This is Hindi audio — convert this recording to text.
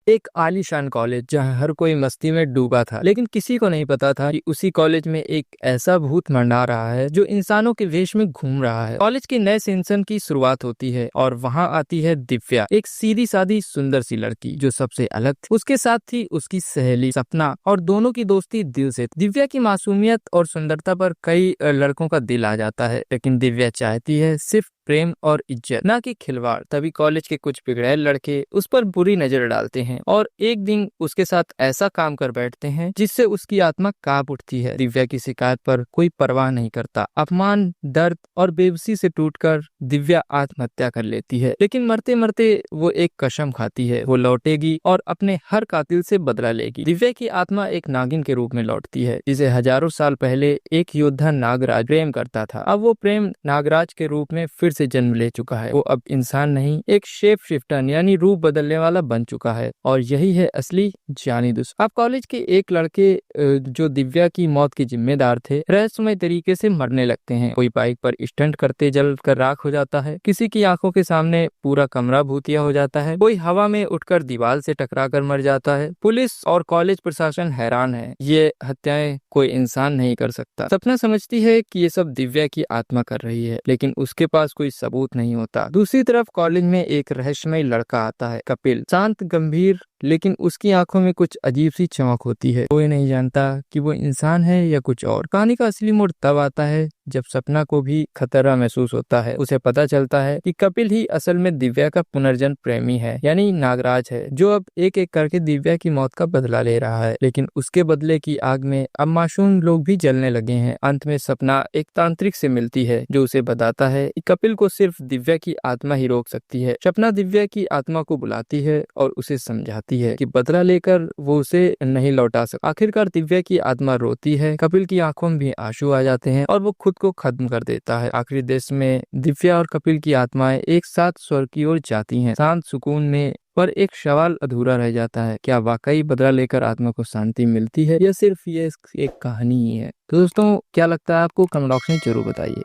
एक आलीशान कॉलेज जहां हर कोई मस्ती में डूबा था, लेकिन किसी को नहीं पता था कि उसी कॉलेज में एक ऐसा भूत मंडरा रहा है जो इंसानों के वेश में घूम रहा है। कॉलेज के नए सेशन की शुरुआत होती है और वहां आती है दिव्या, एक सीधी सादी सुंदर सी लड़की जो सबसे अलग थी। उसके साथ थी उसकी सहेली सपना और दोनों की दोस्ती दिल से। दिव्या की मासूमियत और सुंदरता पर कई लड़कों का दिल आ जाता है, लेकिन दिव्या चाहती है सिर्फ प्रेम और इज्जत, ना कि खिलवाड़। तभी कॉलेज के कुछ बिगड़ैल लड़के उस पर बुरी नजर डालते हैं और एक दिन उसके साथ ऐसा काम कर बैठते हैं जिससे उसकी आत्मा कांप उठती है। दिव्या की शिकायत पर कोई परवाह नहीं करता। अपमान, दर्द और बेबसी से टूटकर दिव्या आत्महत्या कर लेती है, लेकिन मरते मरते वो एक कसम खाती है, वो लौटेगी और अपने हर कातिल से बदला लेगी। दिव्या की आत्मा एक नागिन के रूप में लौटती है, जिसे हजारों साल पहले एक योद्धा नागराज प्रेम करता था। अब वो प्रेम नागराज के रूप में फिर से जन्म ले चुका है। वो अब इंसान नहीं, एक शेप शिफ्टर यानी रूप बदलने वाला बन चुका है और यही है असली जानी दुश्मन। अब कॉलेज के एक लड़के जो दिव्या की मौत के जिम्मेदार थे, रहस्यमय तरीके से मरने लगते हैं। कोई बाइक पर स्टंट करते जल कर राख हो जाता है, किसी की आंखों के सामने पूरा कमरा भूतिया हो जाता है, कोई हवा में उठकर दीवार से टकरा कर मर जाता है। पुलिस और कॉलेज प्रशासन हैरान है, ये हत्याएं कोई इंसान नहीं कर सकता। सपना समझती है कि ये सब दिव्या की आत्मा कर रही है, लेकिन उसके पास कोई सबूत नहीं होता। दूसरी तरफ कॉलेज में एक रहस्यमय लड़का आता है, कपिल। शांत, गंभीर, लेकिन उसकी आंखों में कुछ अजीब सी चमक होती है। कोई नहीं जानता कि वो इंसान है या कुछ और। कहानी का असली मोड़ तब आता है जब सपना को भी खतरा महसूस होता है। उसे पता चलता है कि कपिल ही असल में दिव्या का पुनर्जन्म प्रेमी है, यानी नागराज है, जो अब एक एक करके दिव्या की मौत का बदला ले रहा है। लेकिन उसके बदले की आग में अब मासूम लोग भी जलने लगे हैं। अंत में सपना एक तांत्रिक से मिलती है जो उसे बताता है कि कपिल को सिर्फ दिव्या की आत्मा ही रोक सकती है। सपना दिव्या की आत्मा को बुलाती है और उसे समझाती है कि बदला लेकर वो उसे नहीं लौटा सकता। आखिरकार दिव्या की आत्मा रोती है, कपिल की आंखों में भी आंसू आ जाते हैं और वो खुद को खत्म कर देता है। आखिरी दृश्य में दिव्या और कपिल की आत्माएं एक साथ स्वर्ग की ओर जाती हैं, शांत सुकून में। पर एक सवाल अधूरा रह जाता है, क्या वाकई बदला लेकर आत्मा को शांति मिलती है या सिर्फ ये एक कहानी ही है? तो दोस्तों, क्या लगता है आपको? कमेंट बॉक्स में जरूर बताइए।